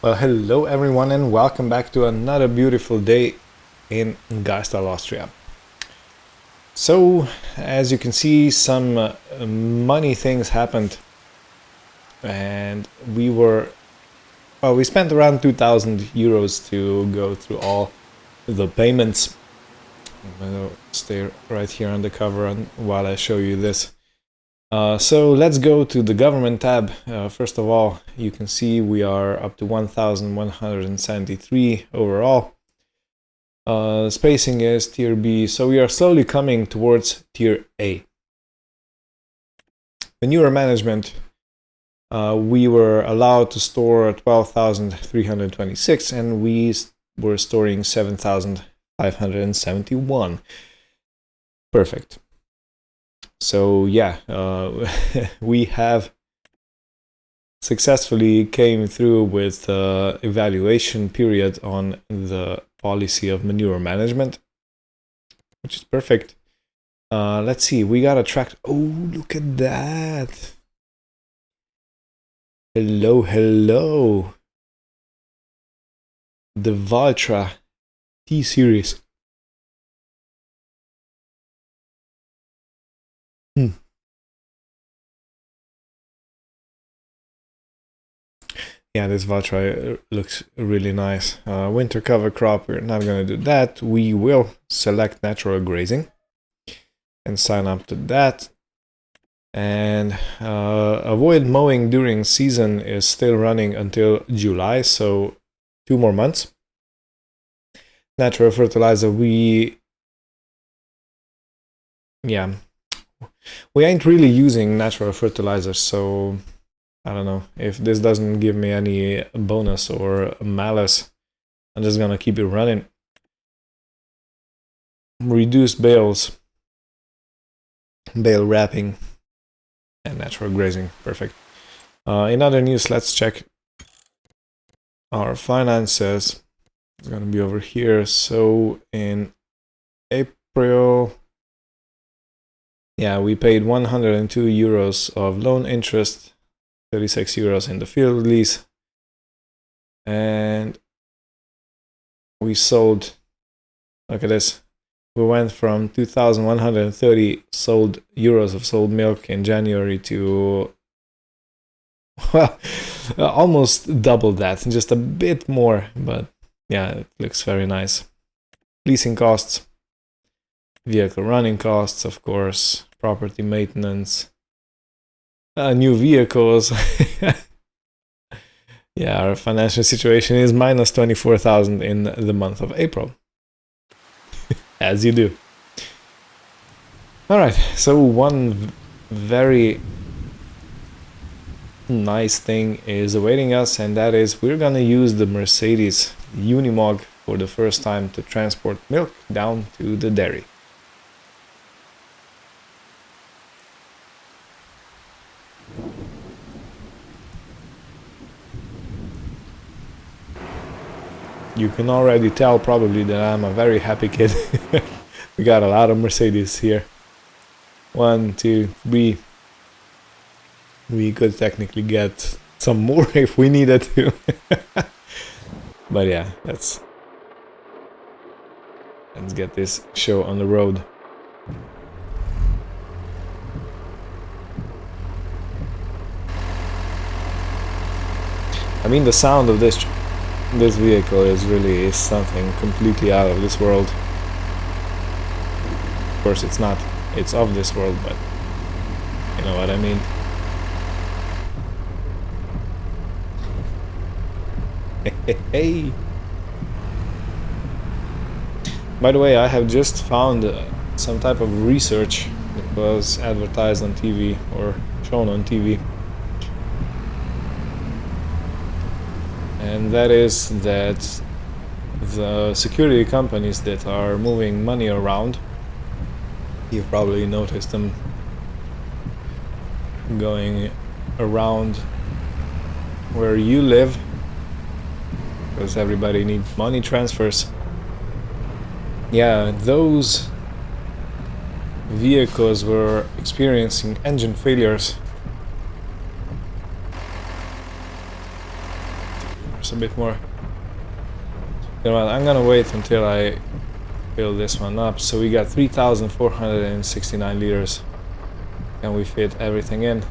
Well, hello everyone and welcome back to another beautiful day in Geistal, Austria. So, as you can see, some money things happened and we spent around 2,000 euros to go through all the payments. I'm gonna stay right here on the cover while I show you this. So let's go to the government tab. First of all, you can see we are up to 1,173 overall. Spacing is tier B, so we are slowly coming towards tier A. Manure management, we were allowed to store 12,326 and we were storing 7,571. Perfect. So yeah, we have successfully came through with evaluation period on the policy of manure management, which is perfect. Let's see, we got a tract. Oh, look at that. Hello. The Valtra T-Series. Yeah, this Valtra looks really nice. Winter cover crop, we're not going to do that. We will select natural grazing and sign up to that. And avoid mowing during season is still running until July, so 2 more months. Natural fertilizer, we ain't really using natural fertilizers, so I don't know, if this doesn't give me any bonus or malice, I'm just gonna keep it running. Reduced bales, bale wrapping, and natural grazing, perfect. In other news, let's check our finances. It's gonna be over here. So in April, yeah, we paid 102 euros of loan interest, 36 euros in the field lease, and we sold, look at this, we went from 2,130 sold euros of sold milk in January to, well, almost double that, just a bit more, but yeah, it looks very nice. Leasing costs, vehicle running costs, of course, property maintenance, new vehicles. Yeah, our financial situation is minus 24,000 in the month of April. As you do. Alright, so one very nice thing is awaiting us, and that is we're gonna use the Mercedes Unimog for the first time to transport milk down to the dairy. You can already tell probably that I'm a very happy kid. We got a lot of Mercedes here. 1, 2, 3. We could technically get some more if we needed to. But yeah, let's get this show on the road. I mean, the sound of this vehicle is really something completely out of this world. Of course it's not, it's of this world, but you know what I mean. Hey. By the way, I have just found some type of research that was advertised on TV or shown on TV. And that is that the security companies that are moving money around, you've probably noticed them going around where you live, because everybody needs money transfers. Yeah, those vehicles were experiencing engine failures. a bit more. You know what, I'm gonna wait until I fill this one up. So we got 3,469 liters. Can we fit everything in?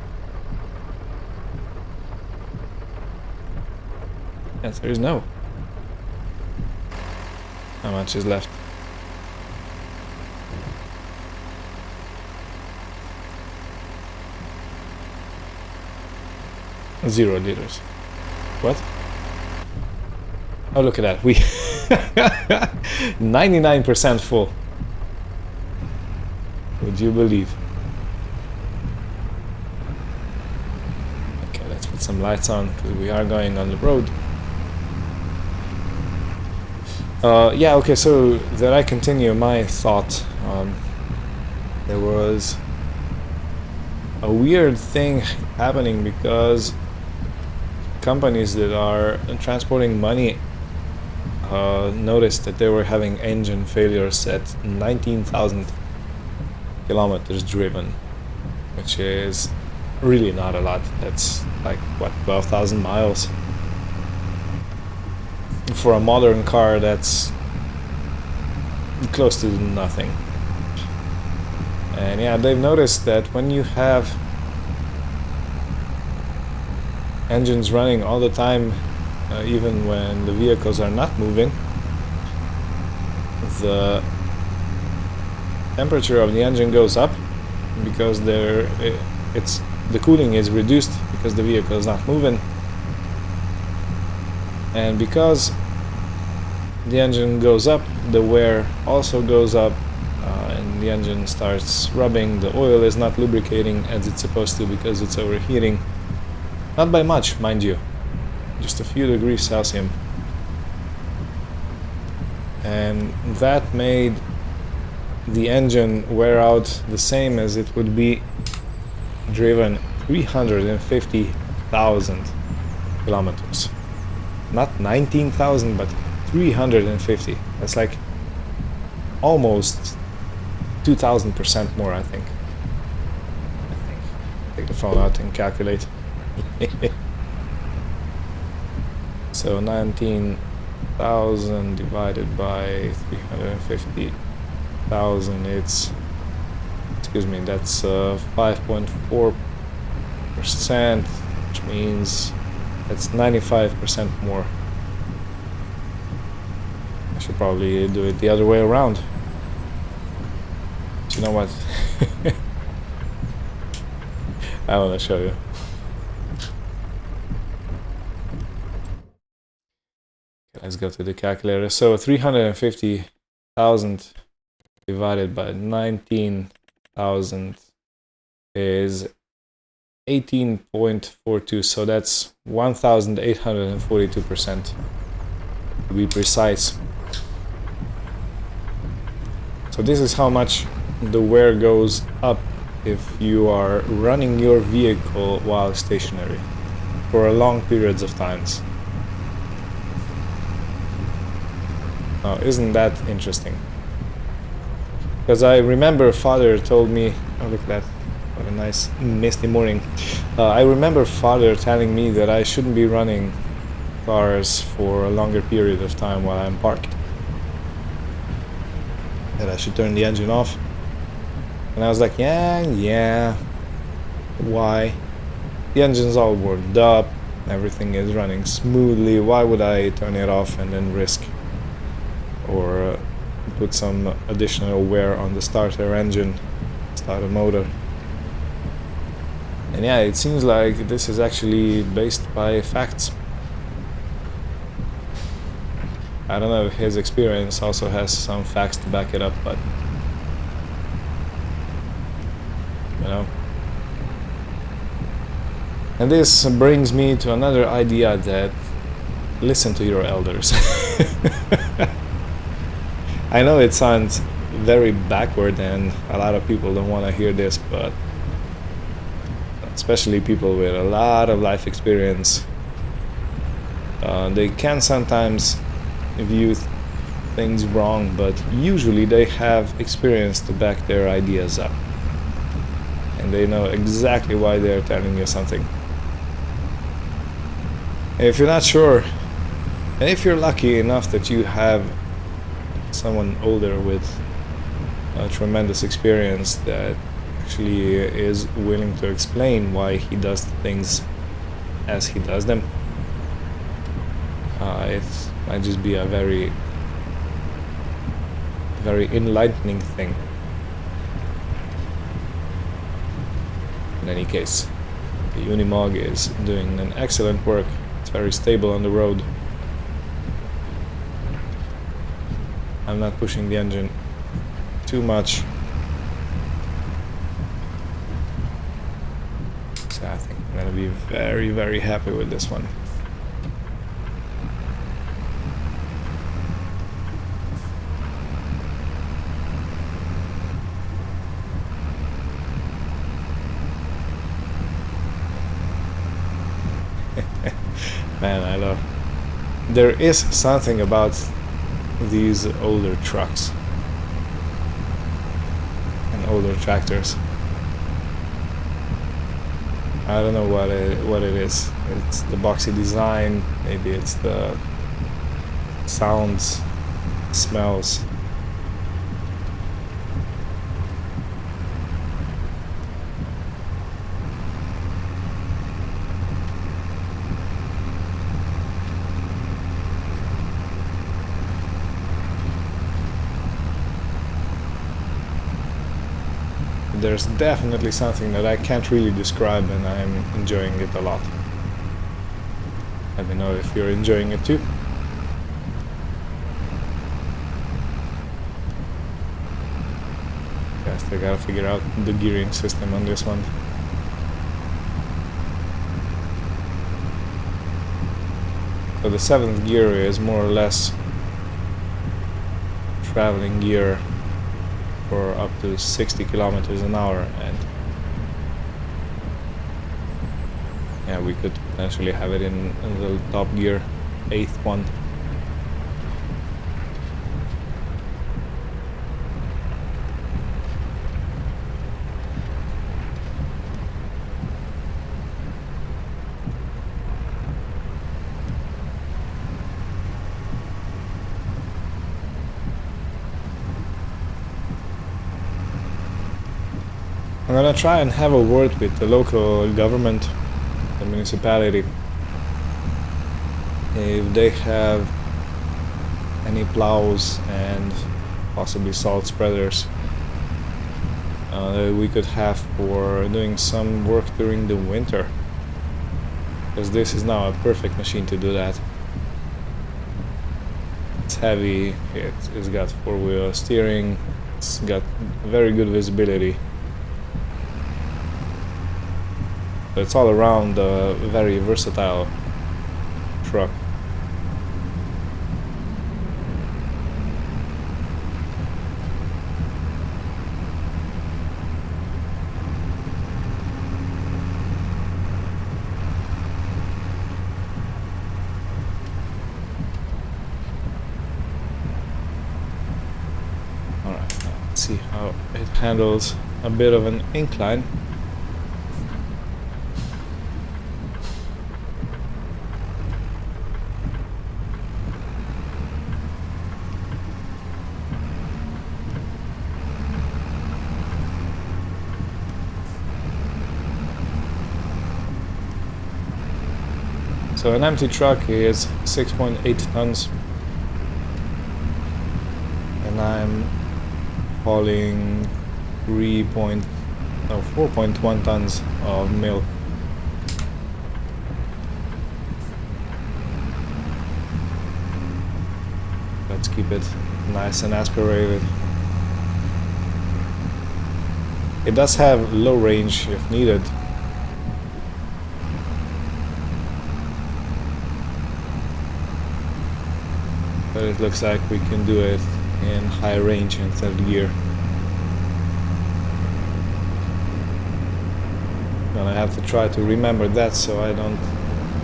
Answer is no. How much is left? Zero liters. What? Oh, look at that. We 99% full. Would you believe? Okay, let's put some lights on because we are going on the road. Yeah, okay, so that I continue my thought, there was a weird thing happening because companies that are transporting money noticed that they were having engine failures at 19,000 kilometers driven, which is really not a lot. That's like, what, 12,000 miles? For a modern car, that's close to nothing. And yeah, they've noticed that when you have engines running all the time, even when the vehicles are not moving, the temperature of the engine goes up because the cooling is reduced because the vehicle is not moving, and because the engine goes up, the wear also goes up, and the engine starts rubbing. The oil is not lubricating as it's supposed to because it's overheating. Not by much, mind you, just a few degrees Celsius. And that made the engine wear out the same as it would be driven 350,000 kilometers. Not 19,000, but 350. That's like almost 2,000% more, I think. Take the phone out and calculate. So 19,000 divided by 350,000, it's, excuse me, that's 5.4%, which means that's 95% more. I should probably do it the other way around. But you know what? I want to show you. Let's go to the calculator. So 350,000 divided by 19,000 is 18.42. So that's 1,842% to be precise. So this is how much the wear goes up if you are running your vehicle while stationary for long periods of times. Now, isn't that interesting? Because I remember father told me, oh look at that, what a nice misty morning. I remember father telling me that I shouldn't be running cars for a longer period of time while I'm parked. That I should turn the engine off. And I was like, yeah, why? The engine's all warmed up, everything is running smoothly, why would I turn it off and then risk or put some additional wear on the starter motor? And yeah, it seems like this is actually based by facts. I don't know if his experience also has some facts to back it up, but you know. And this brings me to another idea, that listen to your elders. I know it sounds very backward and a lot of people don't want to hear this, but especially people with a lot of life experience, they can sometimes view things wrong, but usually they have experience to back their ideas up. And they know exactly why they're telling you something. If you're not sure And if you're lucky enough that you have someone older with tremendous experience that actually is willing to explain why he does things as he does them, it might just be a very enlightening thing. In any case, the Unimog is doing an excellent work. It's very stable on the road. I'm not pushing the engine too much, so I think I'm gonna be very happy with this one. Man, I love. There is something about these older trucks and older tractors. I don't know what it is. It's the boxy design, maybe it's the sounds, smells. There's definitely something that I can't really describe, and I'm enjoying it a lot. Let me know if you're enjoying it too. Guess I gotta figure out the gearing system on this one. So the 7th gear is more or less traveling gear for up to 60 kilometers an hour, and yeah, we could potentially have it in the top gear, 8th one. I'm gonna try and have a word with the local government, the municipality, if they have any plows and possibly salt spreaders that we could have for doing some work during the winter, because this is now a perfect machine to do that. It's heavy, it's got 4-wheel steering, it's got very good visibility. It's all around a very versatile truck. Alright, let's see how it handles a bit of an incline. So an empty truck is 6.8 tons, and I'm hauling 4.1 tons of milk. Let's keep it nice and aspirated. It does have low range if needed. But it looks like we can do it in high range in 3rd gear. And I have to try to remember that so I don't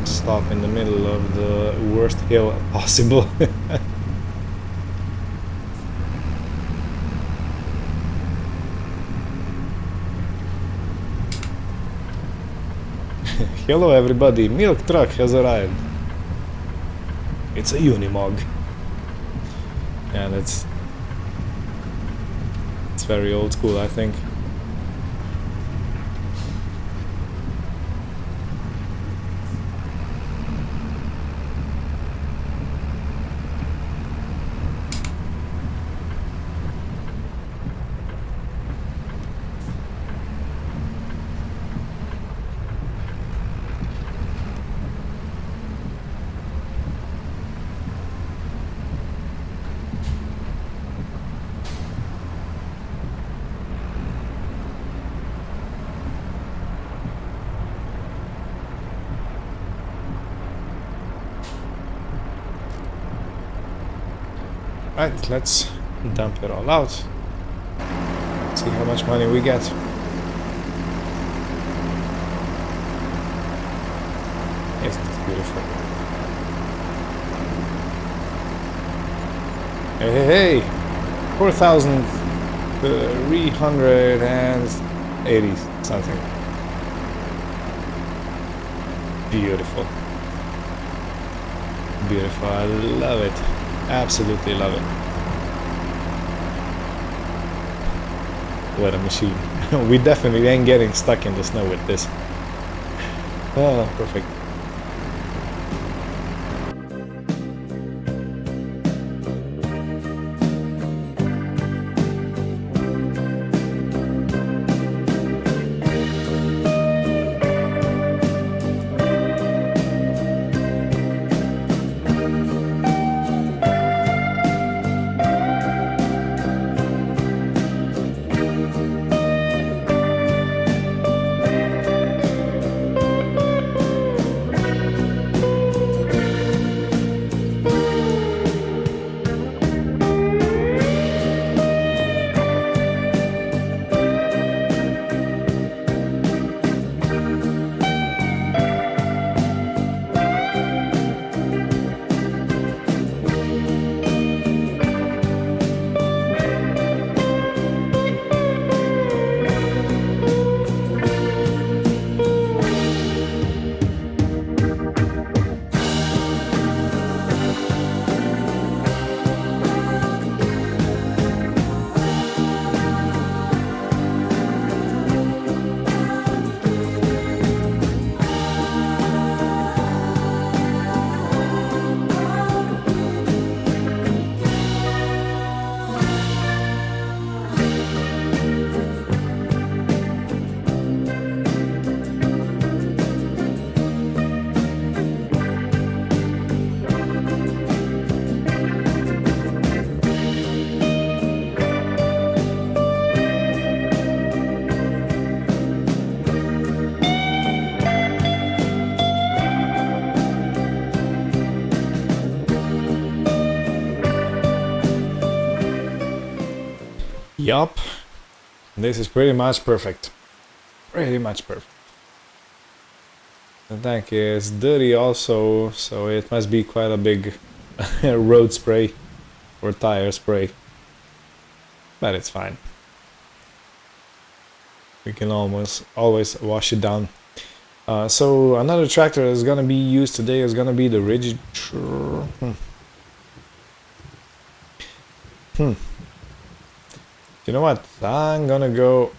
stop in the middle of the worst hill possible. Hello everybody, milk truck has arrived. It's a Unimog. And it's very old school, I think. Right, let's dump it all out. See how much money we get. Isn't this beautiful? Hey, hey, hey! 4,380 something. Beautiful. Beautiful, I love it. Absolutely love it. What a machine. We definitely ain't getting stuck in the snow with this. Oh, perfect. Yup. This is pretty much perfect. Pretty much perfect. The tank is dirty also, so it must be quite a big road spray or tire spray. But it's fine. We can almost always wash it down. So another tractor that's gonna be used today is gonna be the Ridge. You know what? I'm gonna go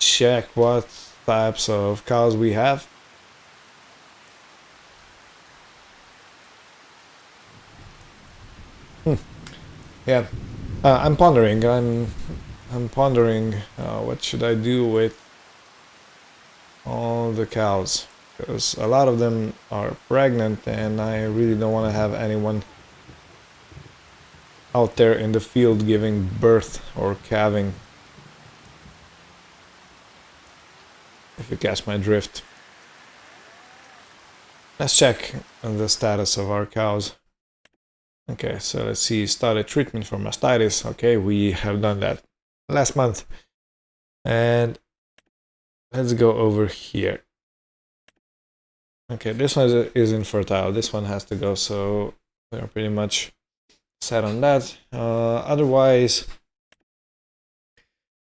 check what types of cows we have. Yeah, I'm pondering. I'm pondering what should I do with all the cows, because a lot of them are pregnant and I really don't want to have anyone out there in the field giving birth or calving, if you catch my drift. Let's check the status of our cows. Okay, so let's see, started treatment for mastitis. Okay, we have done that last month. And let's go over here. Okay, this one is infertile. This one has to go, so we're pretty much set on that. Otherwise,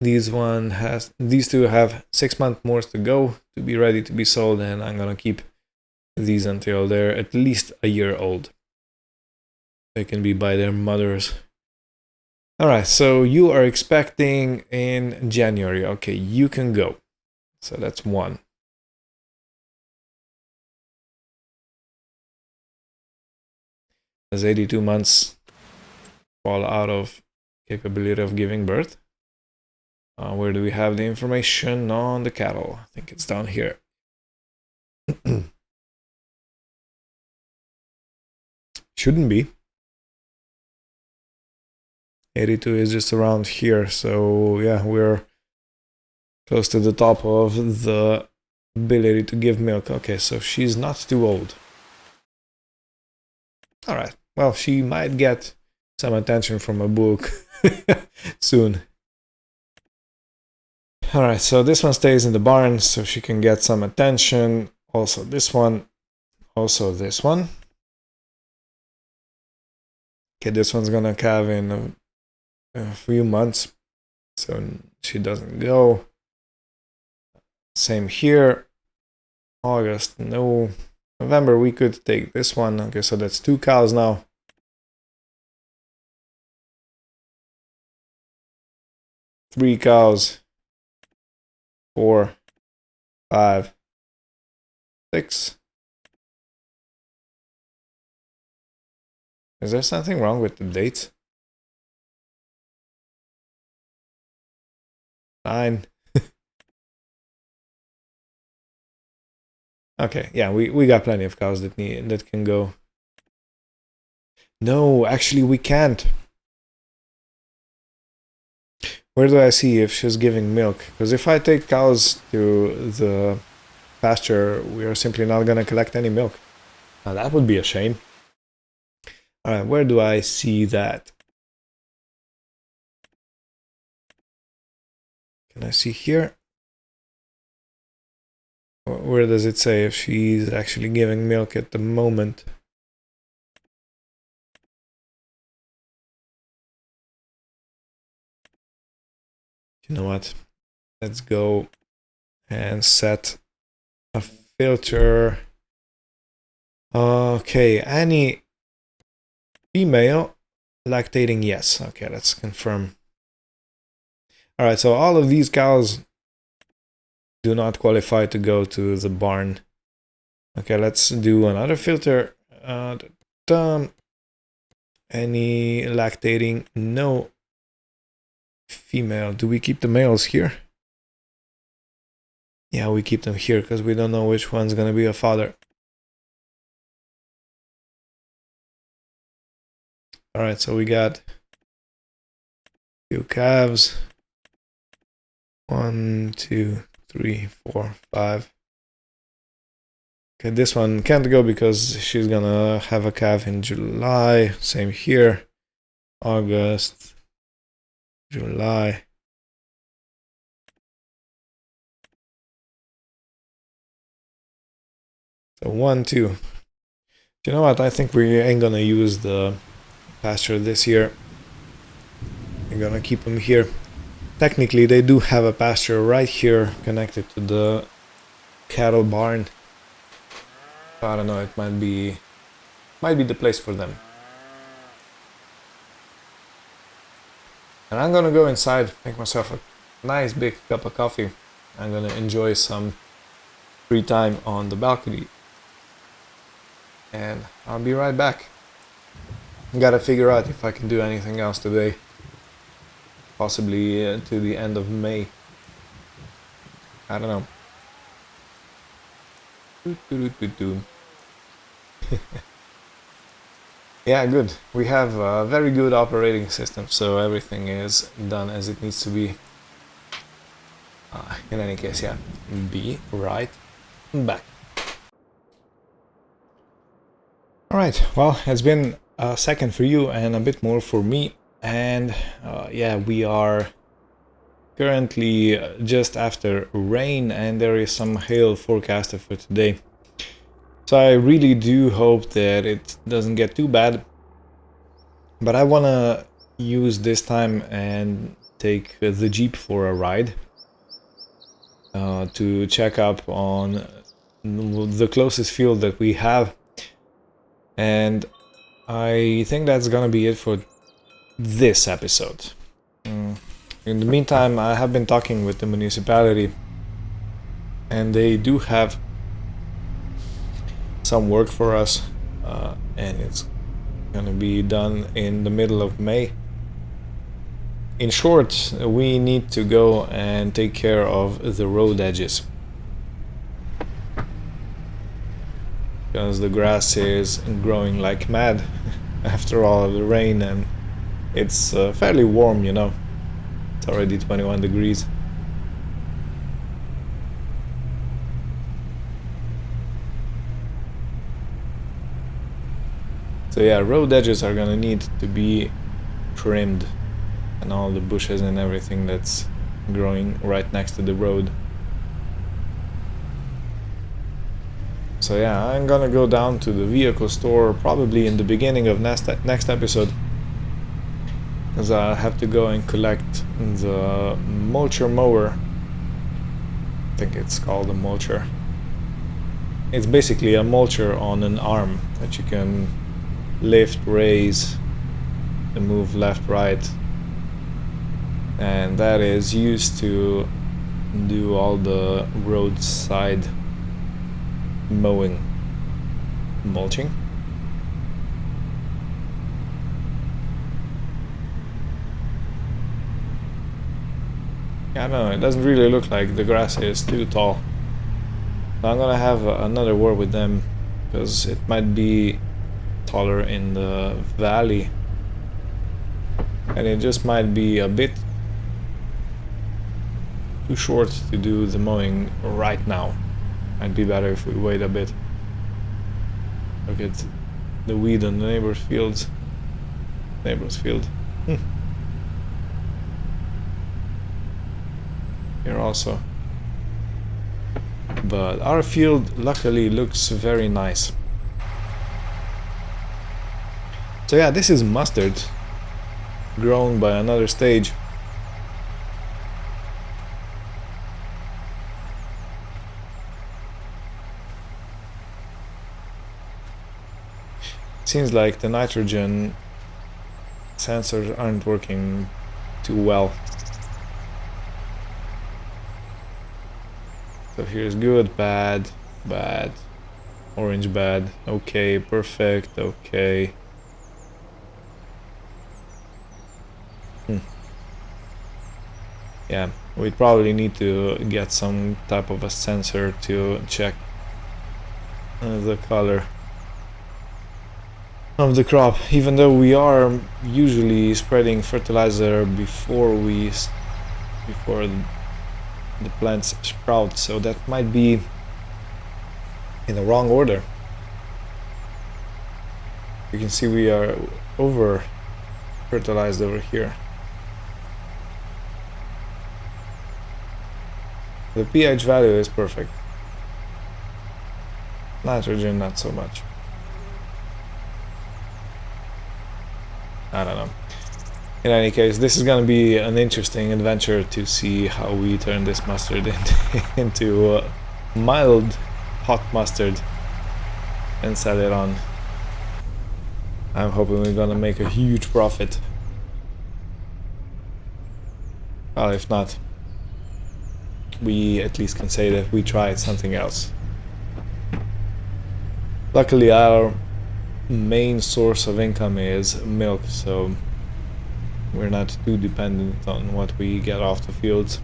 these two have 6 months more to go to be ready to be sold, and I'm gonna keep these until they're at least a year old. They can be by their mothers. Alright, so you are expecting in January. Okay, you can go. So that's 1. Does 82 months fall out of capability of giving birth? Where do we have the information on the cattle? I think it's down here. Shouldn't be. 82 is just around here, so yeah, we're close to the top of the ability to give milk. Okay, so she's not too old. Alright, well, she might get some attention from a book soon. Alright, so this one stays in the barn so she can get some attention. Also this one. Also this one. Okay, this one's gonna calve in a few months, so she doesn't go. Same here. August, no. November, we could take this one. Okay, so that's 2 cows now. Three cows. 4, 5, 6. Is there something wrong with the dates? 9. Okay, yeah, we got plenty of cows that can go. No, actually we can't. Where do I see if she's giving milk? Because if I take cows to the pasture, we are simply not gonna collect any milk. Now that would be a shame. Alright, where do I see that? Can I see here? Where does it say if she's actually giving milk at the moment? You know what? Let's go and set a filter. Okay, any female lactating, yes. Okay, let's confirm. Alright, so all of these cows do not qualify to go to the barn. Okay, let's do another filter. Any lactating? No. Female. Do we keep the males here? Yeah, we keep them here because we don't know which one's gonna be a father. Alright, so we got 2 calves. 1, 2, 3, 4, 5. Okay, this one can't go because she's gonna have a calf in July. Same here. August, July. So 1, 2. You know what? I think we ain't gonna use the pasture this year. We're gonna keep them here. Technically, they do have a pasture right here connected to the cattle barn. I don't know, it might be the place for them. And I'm gonna go inside, make myself a nice big cup of coffee. I'm gonna enjoy some free time on the balcony. And I'll be right back. Gotta figure out if I can do anything else today. Possibly to the end of May. I don't know. Yeah, good. We have a very good operating system, so everything is done as it needs to be. In any case, yeah, be right back. Alright, well, it's been a second for you and a bit more for me. And yeah, we are currently just after rain and there is some hail forecasted for today. So I really do hope that it doesn't get too bad. But I want to use this time and take the Jeep for a ride. To check up on the closest field that we have. And I think that's gonna be it for this episode. In the meantime, I have been talking with the municipality, and they do have some work for us, and it's gonna be done in the middle of May. In short, we need to go and take care of the road edges, because the grass is growing like mad after all of the rain, and it's fairly warm, you know. It's already 21 degrees. So yeah, road edges are gonna need to be trimmed, and all the bushes and everything that's growing right next to the road. So yeah, I'm gonna go down to the vehicle store probably in the beginning of next episode, because I have to go and collect the mulcher mower. I think it's called a mulcher. It's basically a mulcher on an arm that you can lift, raise, and move left, right, and that is used to do all the roadside mowing, mulching. Yeah, I don't know, it doesn't really look like the grass is too tall. So I'm gonna have another word with them, because it might be taller in the valley, and it just might be a bit too short to do the mowing right now. Might be better if we wait a bit. Look at the weed on the neighbor's field. Here also. But our field luckily looks very nice. So yeah, this is mustard grown by another stage. Seems like the nitrogen sensors aren't working too well. So here's good, bad, bad, orange, bad, okay, perfect, okay. Yeah, we probably need to get some type of a sensor to check the color of the crop, even though we are usually spreading fertilizer before the plants sprout, so that might be in the wrong order. You can see we are over fertilized over here. The pH value is perfect. Nitrogen not so much. I don't know. In any case, this is gonna be an interesting adventure to see how we turn this mustard into mild hot mustard and sell it on. I'm hoping we're gonna make a huge profit. Well, if not, we at least can say that we tried something else. Luckily, our main source of income is milk, so we're not too dependent on what we get off the fields.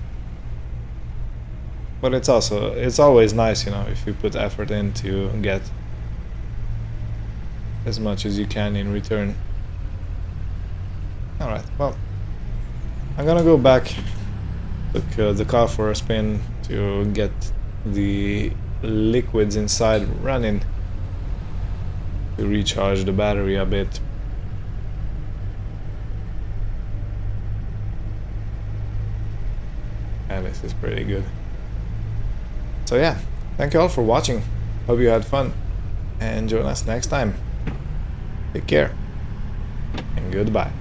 But it's always nice, you know, if you put effort in to get as much as you can in return. Alright, well, I'm gonna go back, took the car for a spin to get the liquids inside running, to recharge the battery a bit. And this is pretty good. So yeah, thank you all for watching. Hope you had fun, and join us next time. Take care, and goodbye.